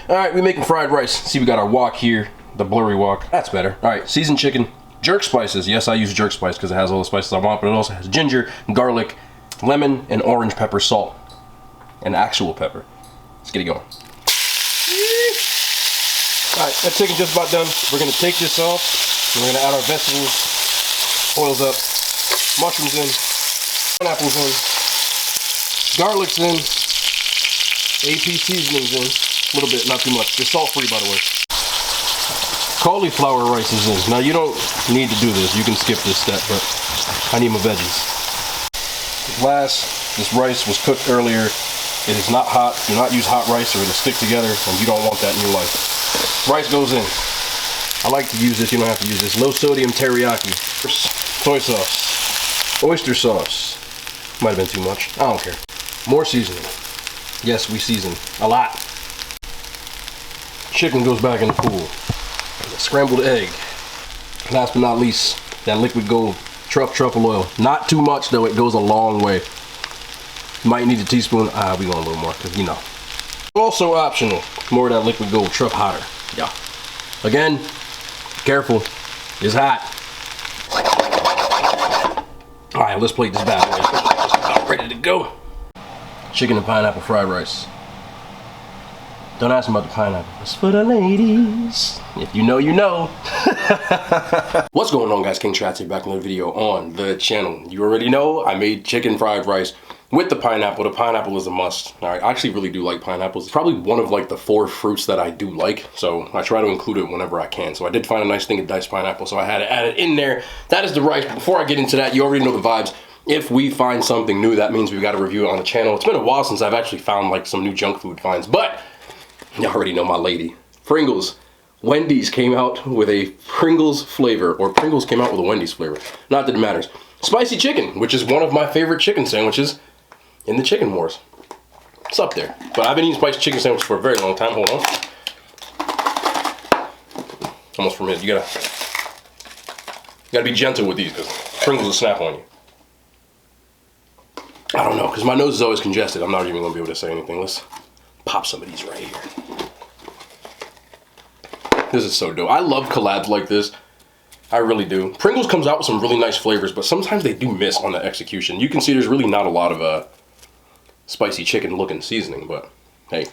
Alright, we're making fried rice. See, we got our wok here, the blurry wok. That's better. Alright, seasoned chicken, jerk spices. Yes, I use jerk spice because it has all the spices I want, but it also has ginger, garlic, lemon, and orange pepper, salt, and actual pepper. Let's get it going. Alright, that chicken just about done. We're going to take this off, and we're going to add our vegetables, oils up, mushrooms in, pineapples in, garlic's in, AP seasonings in, a little bit, not too much. It's salt free, by the way. Cauliflower rice is in. Now you don't need to do this, you can skip this step, but I need my veggies. Last, this rice was cooked earlier. It is not hot. Do not use hot rice or it'll stick together, and you don't want that in your life. Rice goes in. I like to use this, you don't have to use this. Low sodium teriyaki. Soy sauce. Oyster sauce. Might have been too much. I don't care. More seasoning. Yes, we season a lot. Chicken goes back in the pool. Scrambled egg. Last but not least, that liquid gold truffle oil. Not too much though, it goes a long way. Might need a teaspoon. We going a little more because you know. Also optional, more of that liquid gold truffle hotter. Yeah. Again, careful. It's hot. All right, let's plate this bad boy. About ready to go. Chicken and pineapple fried rice. Don't ask them about the pineapple. It's for the ladies. If you know, you know. What's going on, guys? King Trats here, back in another video on the channel. You already know I made chicken fried rice with the pineapple. The pineapple is a must. All right, I actually really do like pineapples. It's probably one of like the 4 fruits that I do like, so I try to include it whenever I can. So I did find a nice thing of diced pineapple, so I had to add it in there. That is the rice. But before I get into that, you already know the vibes. If we find something new, that means we've got to review it on the channel. It's been a while since I've actually found like some new junk food finds, but you already know my lady. Pringles. Wendy's came out with a Pringles flavor, or Pringles came out with a Wendy's flavor. Not that it matters. Spicy chicken, which is one of my favorite chicken sandwiches in the chicken wars. It's up there. But I've been eating spicy chicken sandwiches for a very long time. Hold on. Almost for a minute. You gotta be gentle with these because Pringles will snap on you. I don't know, because my nose is always congested. I'm not even gonna be able to say anything. Let's pop some of these right here. This is so dope. I love collabs like this. I really do. Pringles comes out with some really nice flavors, but sometimes they do miss on the execution. You can see there's really not a lot of spicy chicken looking seasoning, but hey.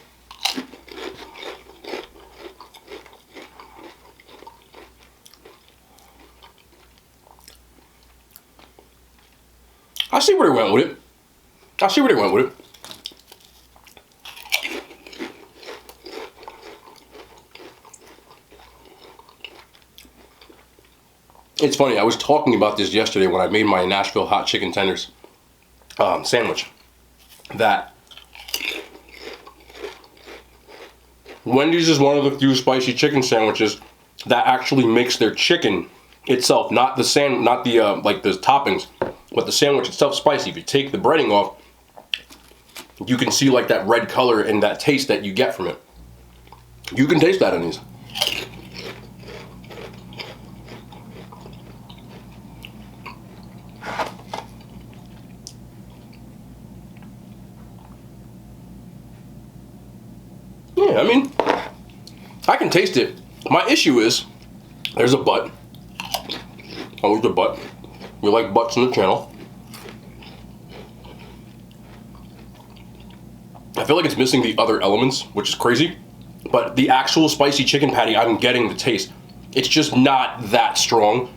I see where they went with it. I see where they went with it. It's funny, I was talking about this yesterday when I made my Nashville hot chicken tenders sandwich. That Wendy's is one of the few spicy chicken sandwiches that actually makes their chicken itself, not the like the toppings, but the sandwich itself spicy. If you take the breading off, you can see like that red color and that taste that you get from it. You can taste that in these. Yeah, I mean, I can taste it. My issue is, there's a butt. Always a butt. We like butts in the channel. I feel like it's missing the other elements, which is crazy. But the actual spicy chicken patty, I'm getting the taste. It's just not that strong.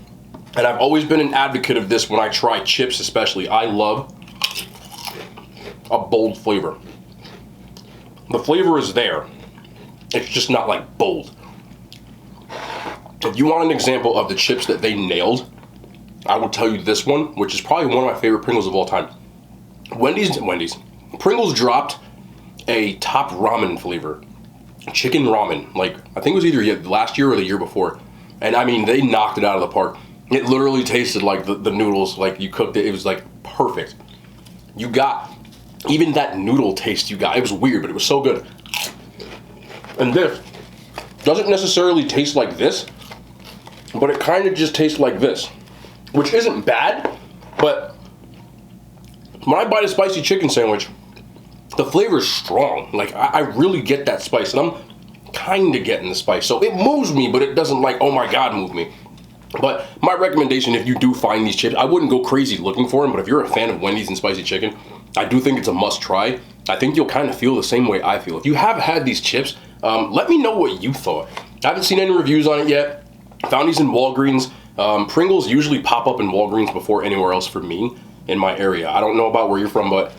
And I've always been an advocate of this when I try chips especially. I love a bold flavor. The flavor is there. It's just not like bold. If you want an example of the chips that they nailed, I will tell you this one, which is probably one of my favorite Pringles of all time. Wendy's. Pringles dropped a top ramen flavor. Chicken ramen. Like, I think it was either last year or the year before. And I mean, they knocked it out of the park. It literally tasted like the noodles, like you cooked it. It was like perfect. You got, even that noodle taste you got, it was weird, but it was so good. And this doesn't necessarily taste like this, but it kind of just tastes like this, which isn't bad, but when I bite a spicy chicken sandwich, the flavor is strong. Like, I really get that spice, and I'm kind of getting the spice. So it moves me, but it doesn't like, oh my God, move me. But my recommendation, if you do find these chips, I wouldn't go crazy looking for them, but if you're a fan of Wendy's and spicy chicken, I do think it's a must try. I think you'll kind of feel the same way I feel. If you have had these chips, let me know what you thought. I haven't seen any reviews on it yet. Found these in Walgreens. Pringles usually pop up in Walgreens before anywhere else for me in my area. I don't know about where you're from, but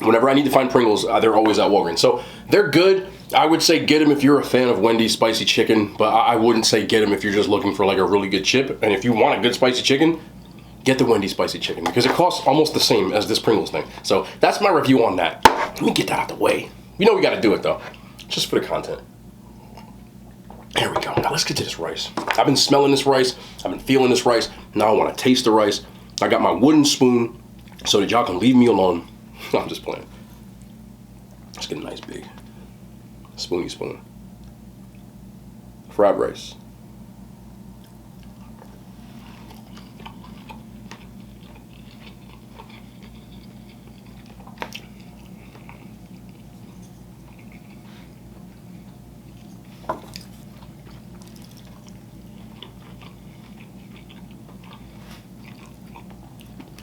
whenever I need to find Pringles, they're always at Walgreens. So they're good. I would say get them if you're a fan of Wendy's spicy chicken, but I wouldn't say get them if you're just looking for like a really good chip. And if you want a good spicy chicken, get the Wendy's spicy chicken because it costs almost the same as this Pringles thing. So that's my review on that. Let me get that out of the way. You know we got to do it though, just for the content. There we go. Now let's get to this rice. I've been smelling this rice. I've been feeling this rice. Now I want to taste the rice. I got my wooden spoon so that y'all can leave me alone. I'm just playing. Let's get a nice big spoony spoon. Fried rice.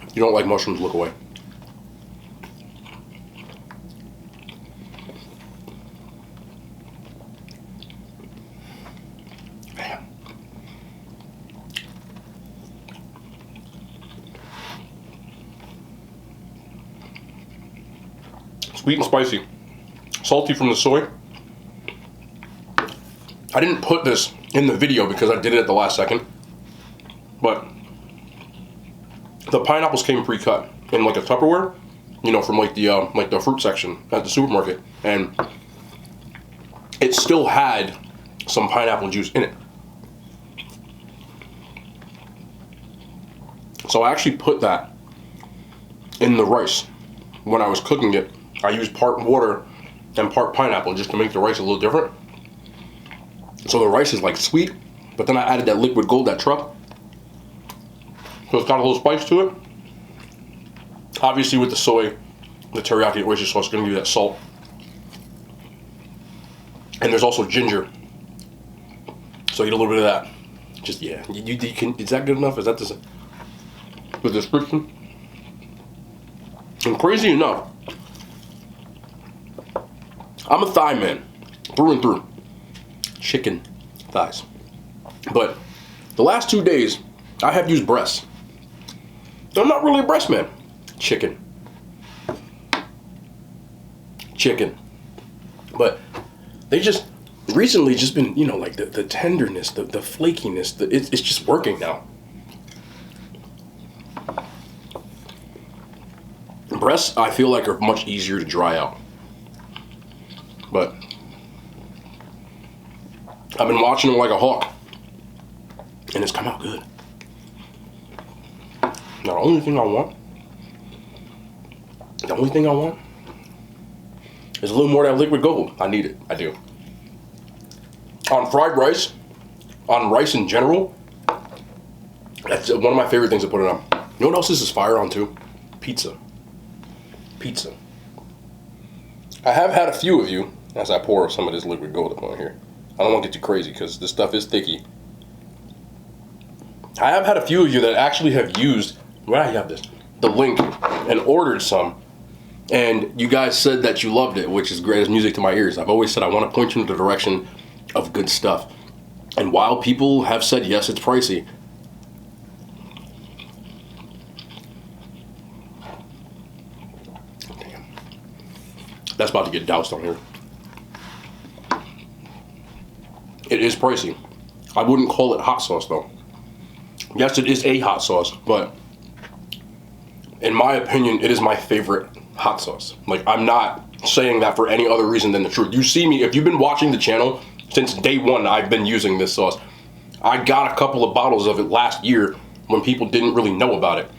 If you don't like mushrooms, look away. Sweet and spicy. Salty from the soy. I didn't put this in the video because I did it at the last second, but the pineapples came pre-cut in like a Tupperware, you know, from like the fruit section at the supermarket, and it still had some pineapple juice in it. So I actually put that in the rice when I was cooking it. I used part water and part pineapple just to make the rice a little different. So the rice is like sweet, but then I added that liquid gold, that truck. So it's got a little spice to it. Obviously with the soy, the teriyaki oyster sauce is going to give you that salt. And there's also ginger. So you get a little bit of that. Just, yeah. You can, is that good enough? Is that the description? And crazy enough, I'm a thigh man, through and through. Chicken thighs. But the last 2 days, I have used breasts. I'm not really a breast man. Chicken. But they just recently just been, you know, like the tenderness, the flakiness, it's just working now. Breasts, I feel like, are much easier to dry out. But I've been watching them like a hawk, and it's come out good. Now the only thing I want is a little more of that liquid gold. I need it. I do. On fried rice, on rice in general, that's one of my favorite things to put it on. You know what else this is fire on too? Pizza. I have had a few of you, as I pour some of this liquid gold up on here. I don't want to get too crazy because this stuff is thicky. I have had a few of you that actually have used, where I have this, the link, and ordered some. And you guys said that you loved it, which is great as music to my ears. I've always said I want to point you in the direction of good stuff. And while people have said, yes, it's pricey, damn, that's about to get doused on here. It is pricey. I wouldn't call it hot sauce though. Yes, it is a hot sauce, but in my opinion, it is my favorite hot sauce. Like, I'm not saying that for any other reason than the truth. You see me, if you've been watching the channel since day one, I've been using this sauce. I got a couple of bottles of it last year when people didn't really know about it,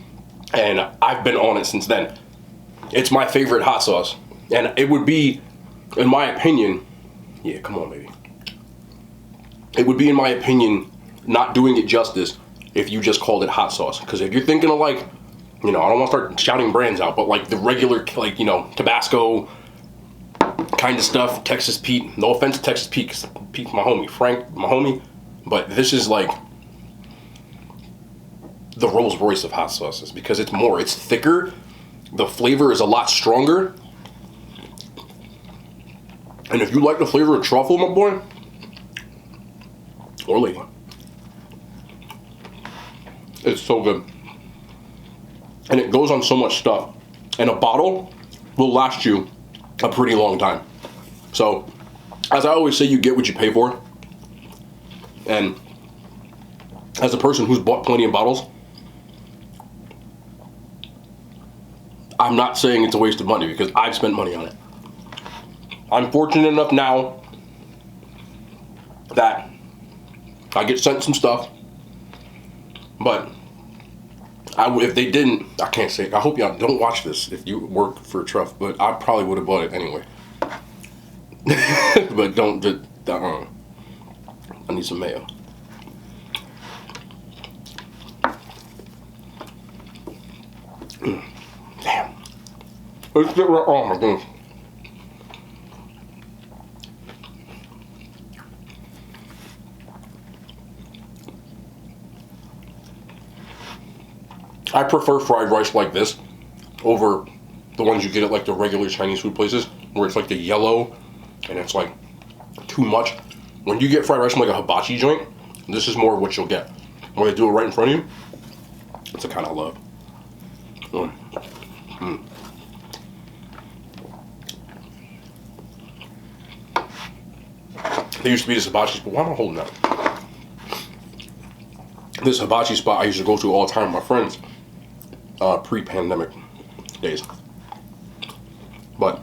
and I've been on it since then. It's my favorite hot sauce, and it would be, in my opinion, yeah, come on, baby. It would be, in my opinion, not doing it justice if you just called it hot sauce. Because if you're thinking of, like, you know, I don't want to start shouting brands out, but like the regular, like, you know, Tabasco kind kind of stuff. Texas Pete. No offense to Texas Pete, because Pete's my homie. Frank, my homie. But this is like the Rolls Royce of hot sauces, because it's thicker. The flavor is a lot stronger. And if you like the flavor of truffle, my boy, or lady, it's so good. And it goes on so much stuff. And a bottle will last you a pretty long time. So, as I always say, you get what you pay for. And as a person who's bought plenty of bottles, I'm not saying it's a waste of money, because I've spent money on it. I'm fortunate enough now that I get sent some stuff, but if they didn't, I can't say. I hope y'all don't watch this if you work for Truff, but I probably would have bought it anyway. But don't. I need some mayo. Damn. Let's get right. Oh my goodness. I prefer fried rice like this over the ones you get at like the regular Chinese food places, where it's like the yellow and it's like too much. When you get fried rice from like a hibachi joint, this is more what you'll get. When they do it right in front of you, it's a kind of love. There used to be this hibachi spot. Why am I holding that? This hibachi spot I used to go to all the time with my friends, pre-pandemic days. But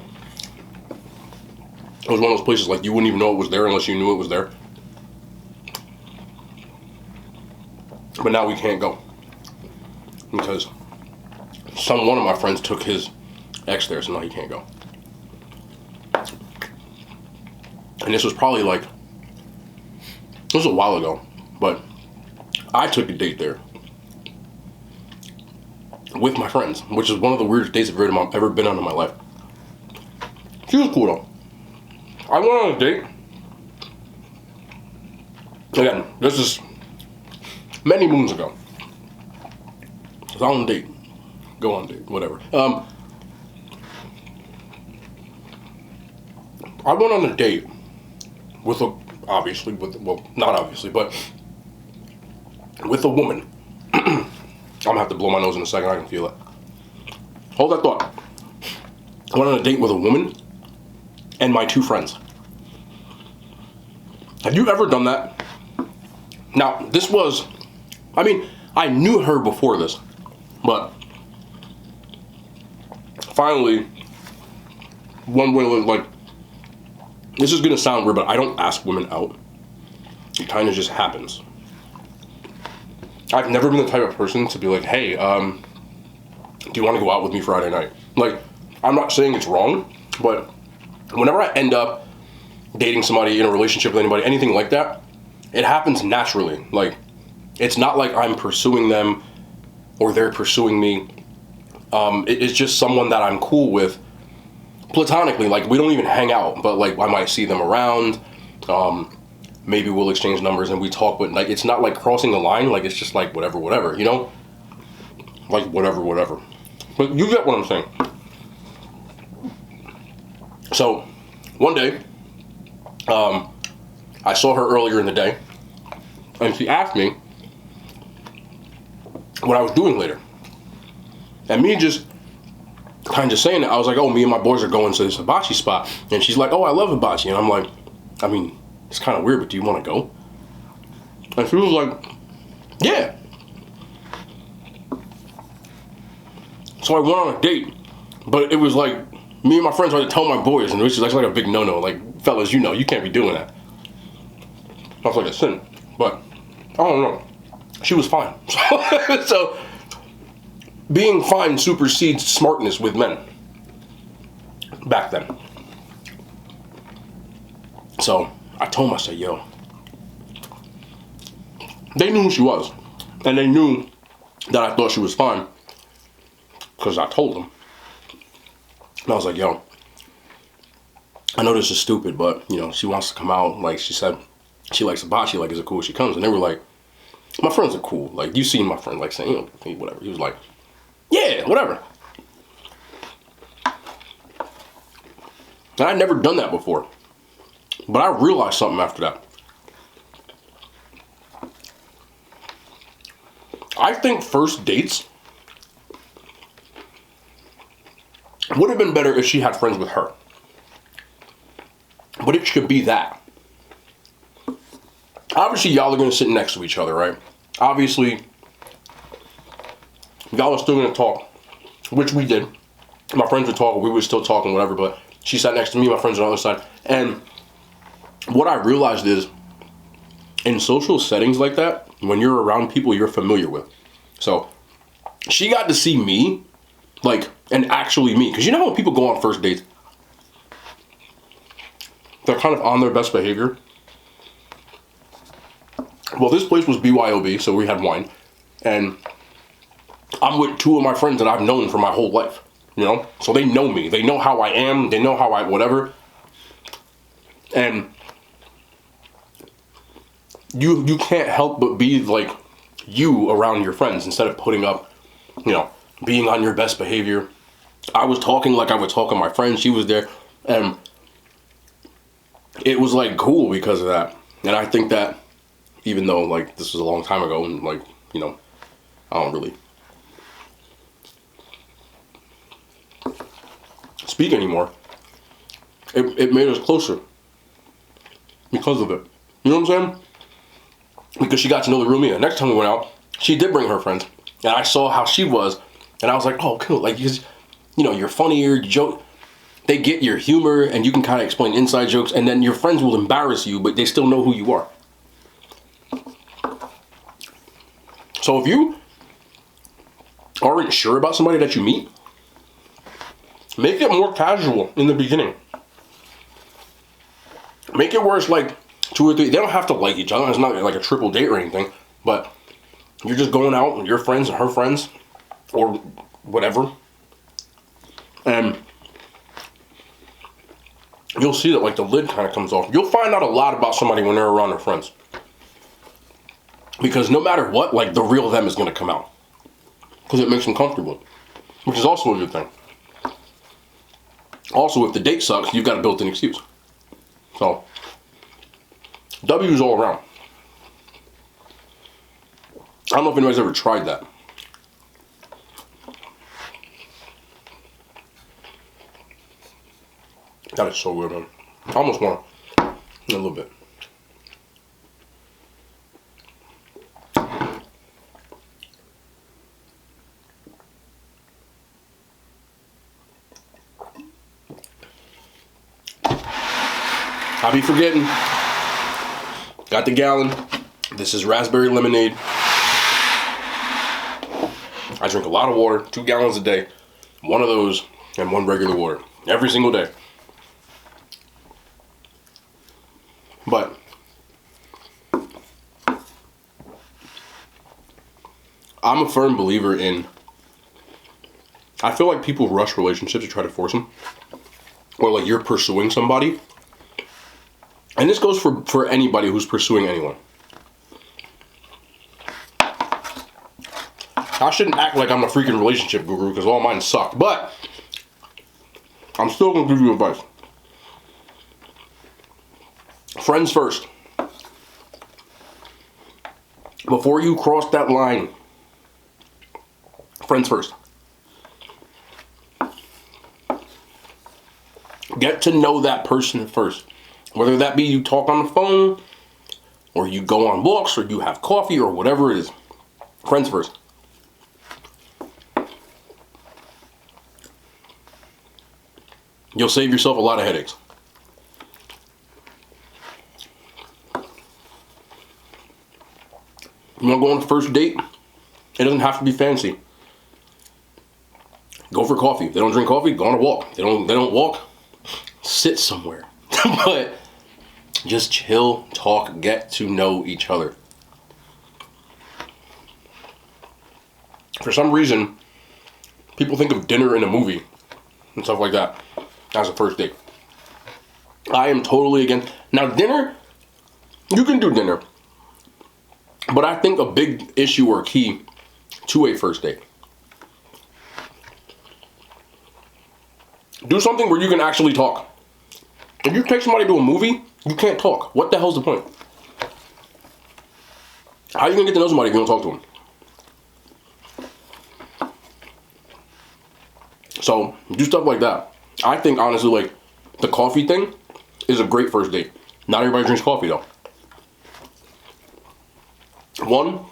it was one of those places like you wouldn't even know it was there unless you knew it was there. But now we can't go because one of my friends took his ex there, so now he can't go. And this was probably like, it was a while ago, but I took a date there with my friends, which is one of the weirdest dates I've ever been on in my life. She was cool though. I went on a date. Again, this is many moons ago. I was on a date. Go on a date, whatever. I went on a date with not obviously, but with a woman. I'm gonna have to blow my nose in a second, I can feel it. Hold that thought. I went on a date with a woman and my two friends. Have you ever done that? Now, this was, I knew her before this, but finally, one way, like, this is gonna sound weird, but I don't ask women out. It kind of just happens. I've never been the type of person to be like, hey, do you want to go out with me Friday night? Like, I'm not saying it's wrong, but whenever I end up dating somebody, in a relationship with anybody, anything like that, it happens naturally. Like, it's not like I'm pursuing them or they're pursuing me. It's just someone that I'm cool with platonically. Like, we don't even hang out, but like I might see them around. Maybe we'll exchange numbers and we talk, but like it's not like crossing the line. Like, it's just like whatever, you know? Like whatever. But you get what I'm saying. So one day, I saw her earlier in the day, and she asked me what I was doing later. And me just kind of saying it, I was like, oh, me and my boys are going to this hibachi spot. And she's like, oh, I love hibachi. And I'm like, it's kind of weird, but do you want to go? And she was like, yeah. So I went on a date, but it was like, me and my friends had to tell my boys, and which is like a big no-no. Like, fellas, you can't be doing that. That's like a sin. But, I don't know. She was fine. So, being fine supersedes smartness with men. Back then. So, I told them, I said, yo. They knew who she was. And they knew that I thought she was fine. Because I told them. And I was like, yo, I know this is stupid, but, you know, she wants to come out. Like, she said she likes hibachi. Like, is it cool if she comes? And they were like, my friends are cool. Like, you seen my friend, like, saying, you know, whatever. He was like, yeah, whatever. And I'd never done that before. But I realized something after that. I think first dates would have been better if she had friends with her. But it should be that. Obviously, y'all are going to sit next to each other, right? Obviously, y'all are still going to talk, which we did. My friends were talking, we were still talking, whatever, but she sat next to me, my friends on the other side. And what I realized is, in social settings like that, when you're around people you're familiar with. So, she got to see me, like, and actually me. Because you know how when people go on first dates, they're kind of on their best behavior. Well, this place was BYOB, so we had wine. And I'm with two of my friends that I've known for my whole life. You know? So they know me. They know how I am. They know how I whatever. And you can't help but be like you around your friends instead of putting up, you know, being on your best behavior. I was talking like I would talk to my friend. She was there. And it was like cool because of that. And I think that even though like this was a long time ago and like, you know, I don't really speak anymore, it made us closer because of it. You know what I'm saying? Because she got to know the real me. The next time we went out, she did bring her friends. And I saw how she was. And I was like, oh, cool. Like, you know, you're funnier, you joke. They get your humor and you can kind of explain inside jokes. And then your friends will embarrass you, but they still know who you are. So if you aren't sure about somebody that you meet, make it more casual in the beginning. Make it where it's like 2 or 3. They don't have to like each other. It's not like a triple date or anything. But you're just going out with your friends and her friends or whatever. And you'll see that like the lid kind of comes off. You'll find out a lot about somebody when they're around their friends. Because no matter what, like the real them is going to come out. Because it makes them comfortable. Which is also a good thing. Also, if the date sucks, you've got a built-in excuse. So, W's all around. I don't know if anybody's ever tried that. That is so good, man. I almost want a little bit. I be forgetting. Got the gallon. This is raspberry lemonade. I drink a lot of water, 2 gallons a day. 1 of those and 1 regular water. Every single day. But I'm a firm believer in, I feel like people rush relationships to try to force them. Or like you're pursuing somebody. And this goes for anybody who's pursuing anyone. I shouldn't act like I'm a freaking relationship guru because all mine suck. But I'm still going to give you advice. Friends first. Before you cross that line, friends first. Get to know that person first. Whether that be you talk on the phone, or you go on walks, or you have coffee, or whatever it is. Friends first. You'll save yourself a lot of headaches. You want to go on a first date? It doesn't have to be fancy. Go for coffee. If they don't drink coffee, go on a walk. They don't walk, sit somewhere. But just chill, talk, get to know each other. For some reason, people think of dinner and a movie and stuff like that as a first date. I am totally against. Now, dinner, you can do dinner. But I think a big issue or key to a first date, do something where you can actually talk. If you take somebody to a movie, you can't talk. What the hell's the point? How are you gonna get to know somebody if you don't talk to them? So, do stuff like that. I think, honestly, like, the coffee thing is a great first date. Not everybody drinks coffee, though. One,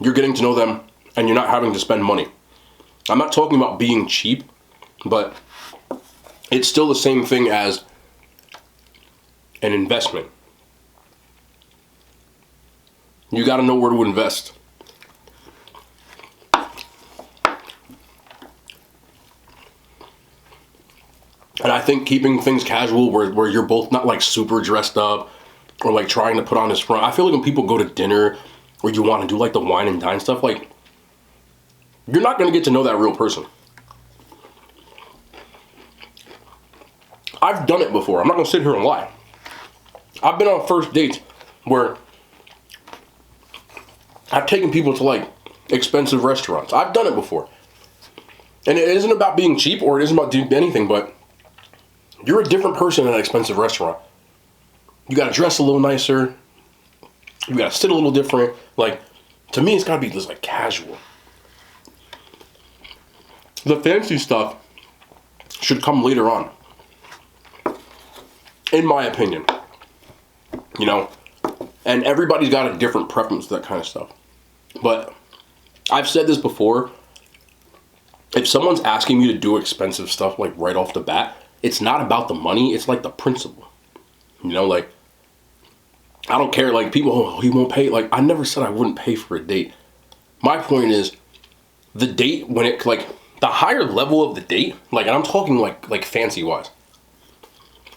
you're getting to know them, and you're not having to spend money. I'm not talking about being cheap, but it's still the same thing as an investment. You gotta know where to invest. And I think keeping things casual where you're both not like super dressed up or like trying to put on this front. I feel like when people go to dinner or you want to do like the wine and dine stuff, like, you're not going to get to know that real person. I've done it before. I'm not going to sit here and lie. I've been on first dates where I've taken people to like expensive restaurants. I've done it before. And it isn't about being cheap or it isn't about doing anything, but you're a different person in an expensive restaurant. You got to dress a little nicer. You got to sit a little different. Like, to me, it's got to be just like casual. The fancy stuff should come later on, in my opinion. You know, and everybody's got a different preference to that kind of stuff. But I've said this before. If someone's asking you to do expensive stuff like right off the bat, it's not about the money. It's like the principle. You know, like, I don't care. Like, people, oh, he won't pay. Like, I never said I wouldn't pay for a date. My point is, the date, when it, like, the higher level of the date, like, and I'm talking like fancy wise.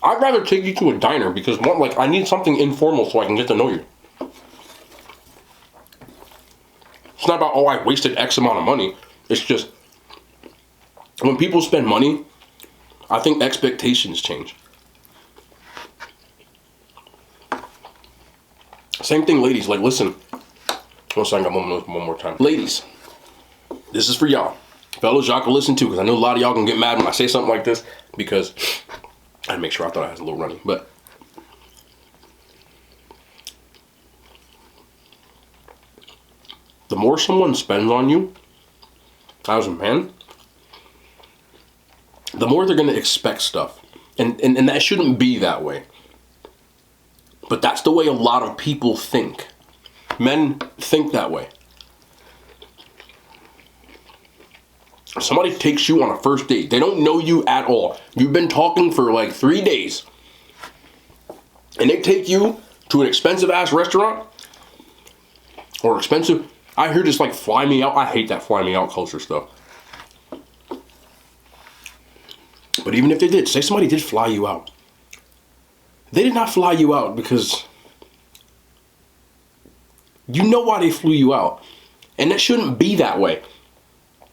I'd rather take you to a diner because, one, like, I need something informal so I can get to know you. It's not about, oh, I wasted X amount of money. It's just, when people spend money, I think expectations change. Same thing, ladies. Like, listen. One second, one more time. Ladies, this is for y'all. Fellas, y'all can listen to, because I know a lot of y'all can get mad when I say something like this, because I had to make sure I thought I was a little runny. But the more someone spends on you as a man, the more they're going to expect stuff. And that shouldn't be that way. But that's the way a lot of people think. Men think that way. Somebody takes you on a first date. They don't know you at all. You've been talking for like 3 days. And they take you to an expensive ass restaurant. Or expensive. I hear this like fly me out. I hate that fly me out culture stuff. But even if they did, say somebody did fly you out. They did not fly you out because you know why they flew you out. And that shouldn't be that way.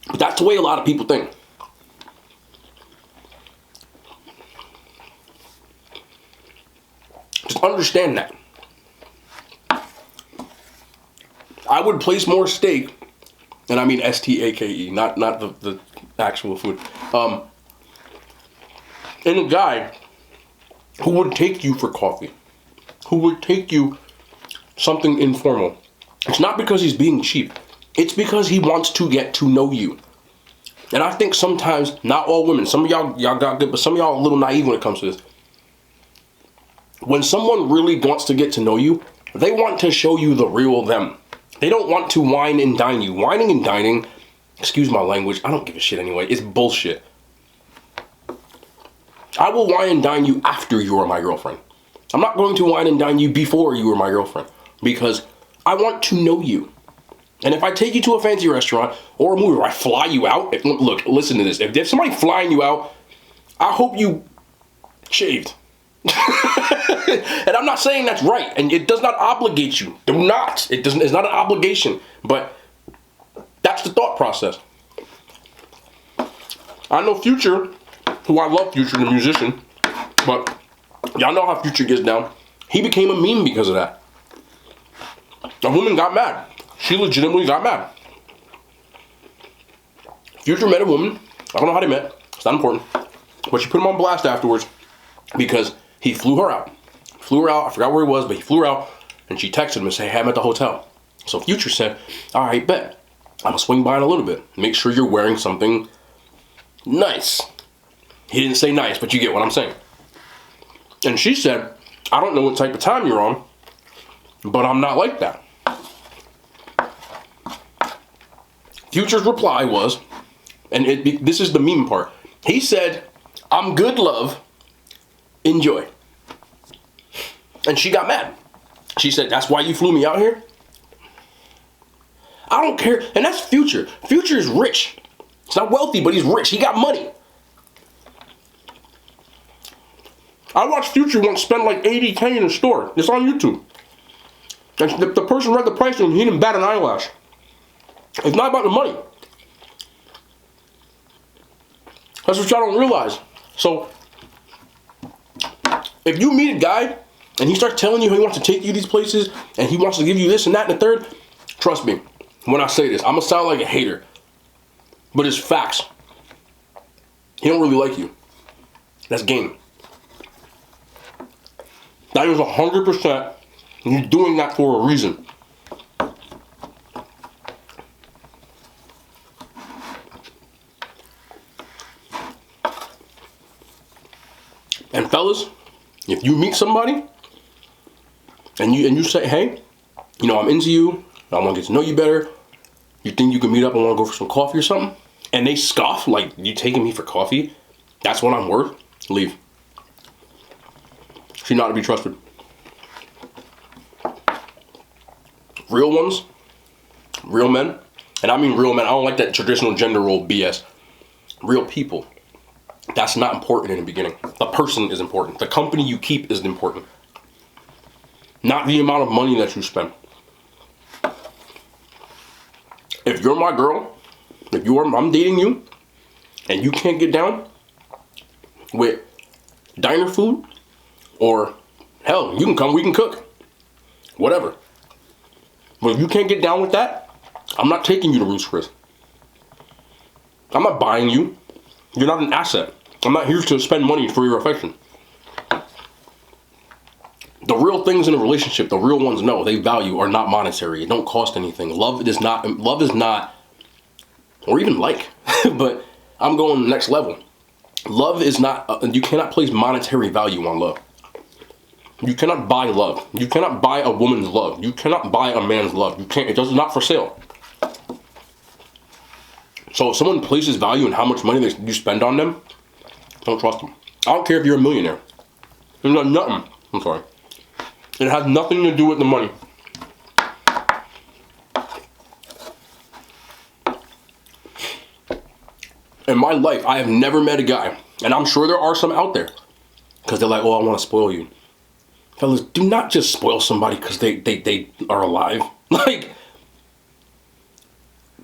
But that's the way a lot of people think. Just understand that. I would place more stake, and I mean S-T-A-K-E, not the actual food, in a guy who would take you for coffee, who would take you something informal. It's not because he's being cheap. It's because he wants to get to know you. And I think sometimes, not all women, some of y'all got good, but some of y'all are a little naive when it comes to this. When someone really wants to get to know you, they want to show you the real them. They don't want to wine and dine you. Whining and dining, excuse my language, I don't give a shit anyway, it's bullshit. I will wine and dine you after you are my girlfriend. I'm not going to wine and dine you before you are my girlfriend, because I want to know you. And if I take you to a fancy restaurant or a movie where I fly you out, look, listen to this. If somebody flying you out, I hope you shaved. And I'm not saying that's right, and it does not obligate you. Do not. It's not an obligation, but that's the thought process. I know Future, who I love, Future, the musician, but Y'all know how Future gets down. He became a meme because of that. A woman got mad. She legitimately got mad. Future met a woman. I don't know how they met. It's not important. But she put him on blast afterwards because he flew her out. Flew her out. I forgot where he was, but he flew her out. And she texted him and said, hey, I'm at the hotel. So Future said, all right, bet. I'm going to swing by in a little bit. Make sure you're wearing something nice. He didn't say nice, but you get what I'm saying. And she said, I don't know what type of time you're on, but I'm not like that. Future's reply was, and this is the meme part. He said, I'm good, love. Enjoy. And she got mad. She said, that's why you flew me out here? I don't care. And that's Future. Future is rich. He's not wealthy, but he's rich. He got money. I watched Future once spend like $80K in a store. It's on YouTube. And the person read the price to him, he didn't bat an eyelash. It's not about the money. That's what y'all don't realize. So, if you meet a guy and he starts telling you he wants to take you these places and he wants to give you this and that and the third, trust me, when I say this, I'm going to sound like a hater. But it's facts. He don't really like you. That's game. That is 100%. You're doing that for a reason. And fellas, if you meet somebody and you say, hey, you know, I'm into you, I want to get to know you better, you think you can meet up and want to go for some coffee or something, and they scoff like, you taking me for coffee? That's what I'm worth? Leave. She's not to be trusted. Real ones, real men, and I mean real men, I don't like that traditional gender role BS. Real people. That's not important in the beginning. The person is important. The company you keep is important. Not the amount of money that you spend. If you're my girl, I'm dating you, and you can't get down with diner food, or hell, you can come, we can cook. Whatever. But if you can't get down with that, I'm not taking you to Ruth's Chris. I'm not buying you. You're not an asset. I'm not here to spend money for your affection. The real things in a relationship, the real ones know, they value are not monetary. It don't cost anything. Love is not, or even like, but I'm going next level. Love is not, you cannot place monetary value on love. You cannot buy love. You cannot buy a woman's love. You cannot buy a man's love. You can't, it's not for sale. So if someone places value in how much money you spend on them, don't trust them. I don't care if you're a millionaire. It's got nothing. I'm sorry. It has nothing to do with the money. In my life, I have never met a guy, and I'm sure there are some out there, because they're like, oh, I want to spoil you. Fellas, do not just spoil somebody because they are alive. Like,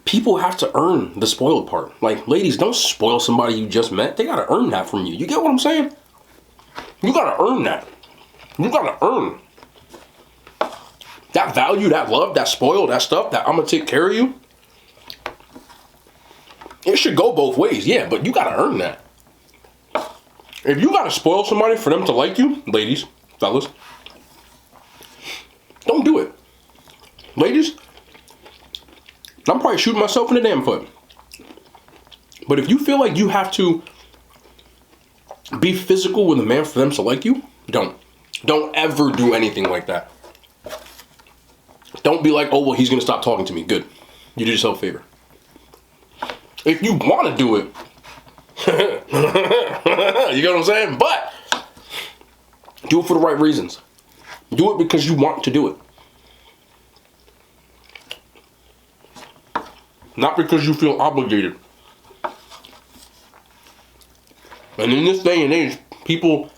people have to earn the spoiled part. Like, ladies, don't spoil somebody you just met. They gotta earn that from you. You get what I'm saying? You gotta earn that. You gotta earn that value, that love, that spoil, that stuff, that I'm gonna take care of you. It should go both ways, yeah, but you gotta earn that. If you gotta spoil somebody for them to like you, ladies, fellas, don't do it. Ladies, I'm probably shooting myself in the damn foot. But if you feel like you have to be physical with a man for them to like you, don't. Don't ever do anything like that. Don't be like, oh, well, he's going to stop talking to me. Good. You did yourself a favor. If you want to do it, you get what I'm saying? But do it for the right reasons. Do it because you want to do it. Not because you feel obligated. And in this day and age, people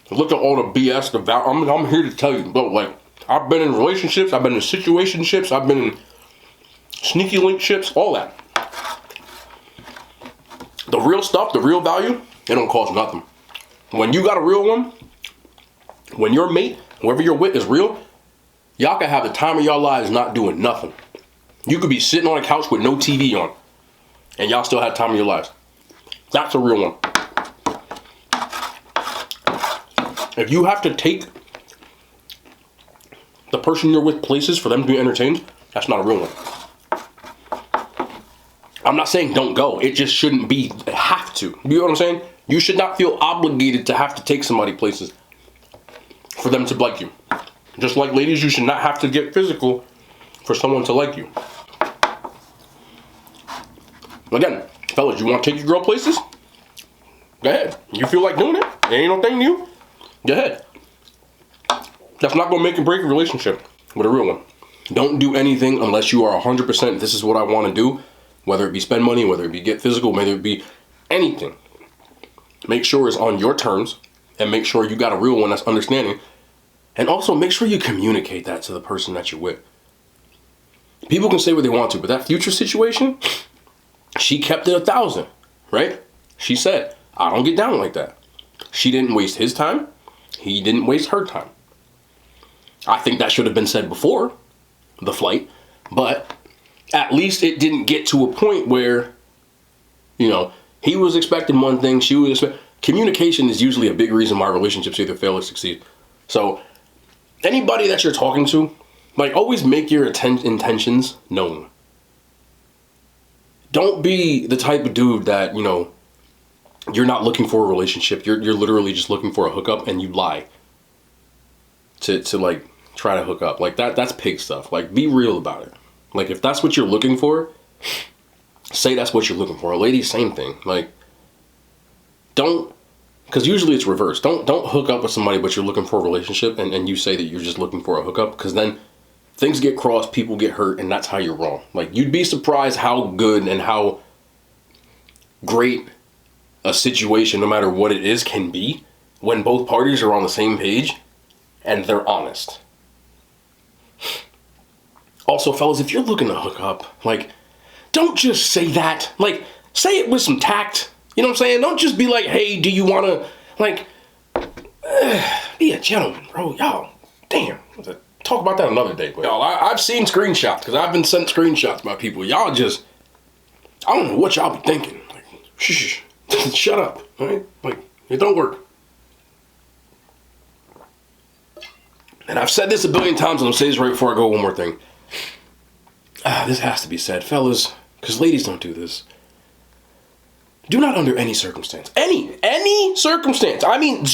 look at all the BS, I'm here to tell you, look, like, I've been in relationships, I've been in situationships, I've been in sneaky link ships, all that. The real stuff, the real value, it don't cost nothing. When you got a real one, When your mate, whoever you're with, is real, y'all can have the time of your lives not doing nothing. You could be sitting on a couch with no TV on, and y'all still have time of your lives. That's a real one. If you have to take the person you're with places for them to be entertained, that's not a real one. I'm not saying don't go. It just shouldn't be have to. You know what I'm saying? You should not feel obligated to have to take somebody places for them to like you. Just like ladies, you should not have to get physical for someone to like you. Again, fellas, you want to take your girl places? Go ahead. You feel like doing it? It ain't no thing new. Go ahead. That's not going to make or break a relationship with a real one. Don't do anything unless you are 100% this is what I want to do. Whether it be spend money, whether it be get physical, whether it be anything. Make sure it's on your terms and make sure you got a real one that's understanding. And also make sure you communicate that to the person that you're with. People can say what they want to, but that future situation, she kept it 1,000, right? She said, I don't get down like that. She didn't waste his time. He didn't waste her time. I think that should have been said before the flight, but at least it didn't get to a point where, you know, he was expecting one thing, she was expecting. Communication is usually a big reason why relationships either fail or succeed. So anybody that you're talking to, like, always make your intentions known. Don't be the type of dude that, you know, you're not looking for a relationship. You're literally just looking for a hookup and you lie to like try to hook up. Like that's pig stuff. Like, be real about it. Like, if that's what you're looking for, say that's what you're looking for. A lady, same thing. Like, don't, because usually it's reversed. Don't hook up with somebody but you're looking for a relationship and you say that you're just looking for a hookup, because then things get crossed, people get hurt, and that's how you're wrong. Like, you'd be surprised how good and how great a situation, no matter what it is, can be when both parties are on the same page and they're honest. Also, fellas, if you're looking to hook up, like, don't just say that. Like, say it with some tact. You know what I'm saying? Don't just be like, hey, do you want to, like, be a gentleman, bro. Y'all, damn. Talk about that another day. But y'all, I've seen screenshots, because I've been sent screenshots by people. Y'all just, I don't know what y'all be thinking. Like, shh. Shut up, right? Like, it don't work. And I've said this a billion times, and I'll say this right before I go, one more thing. This has to be said, fellas, because ladies don't do this. Do not, under any circumstance, any circumstance, I mean,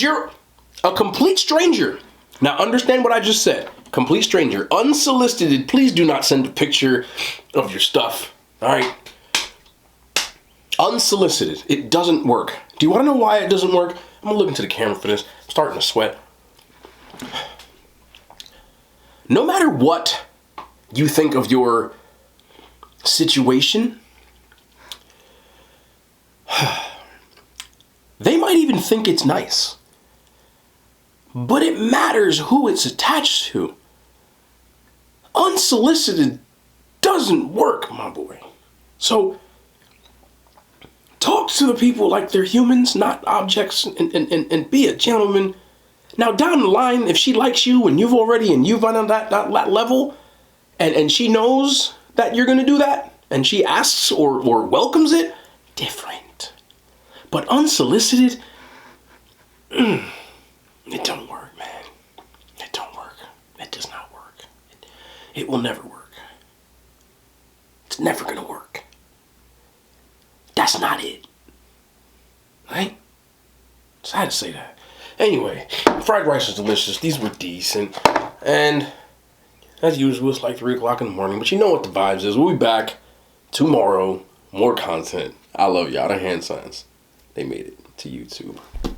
a complete stranger. Now, understand what I just said. Complete stranger, unsolicited, please do not send a picture of your stuff, all right? Unsolicited. It doesn't work. Do you want to know why it doesn't work? I'm going to look into the camera for this. I'm starting to sweat. No matter what you think of your situation, they might even think it's nice. But it matters who it's attached to. Unsolicited doesn't work, my boy. So, talk to the people like they're humans, not objects, and be a gentleman. Now, down the line, if she likes you and you've on that level, and she knows that you're going to do that, and she asks or welcomes it, different. But unsolicited, it don't work, man. It don't work. It does not work. It will never work. It's never going to work. That's not it. Right? So I had to say that. Anyway, fried rice was delicious. These were decent. And as usual, it's like 3 o'clock in the morning. But you know what the vibes is. We'll be back tomorrow. More content. I love y'all. The hand signs. They made it to YouTube.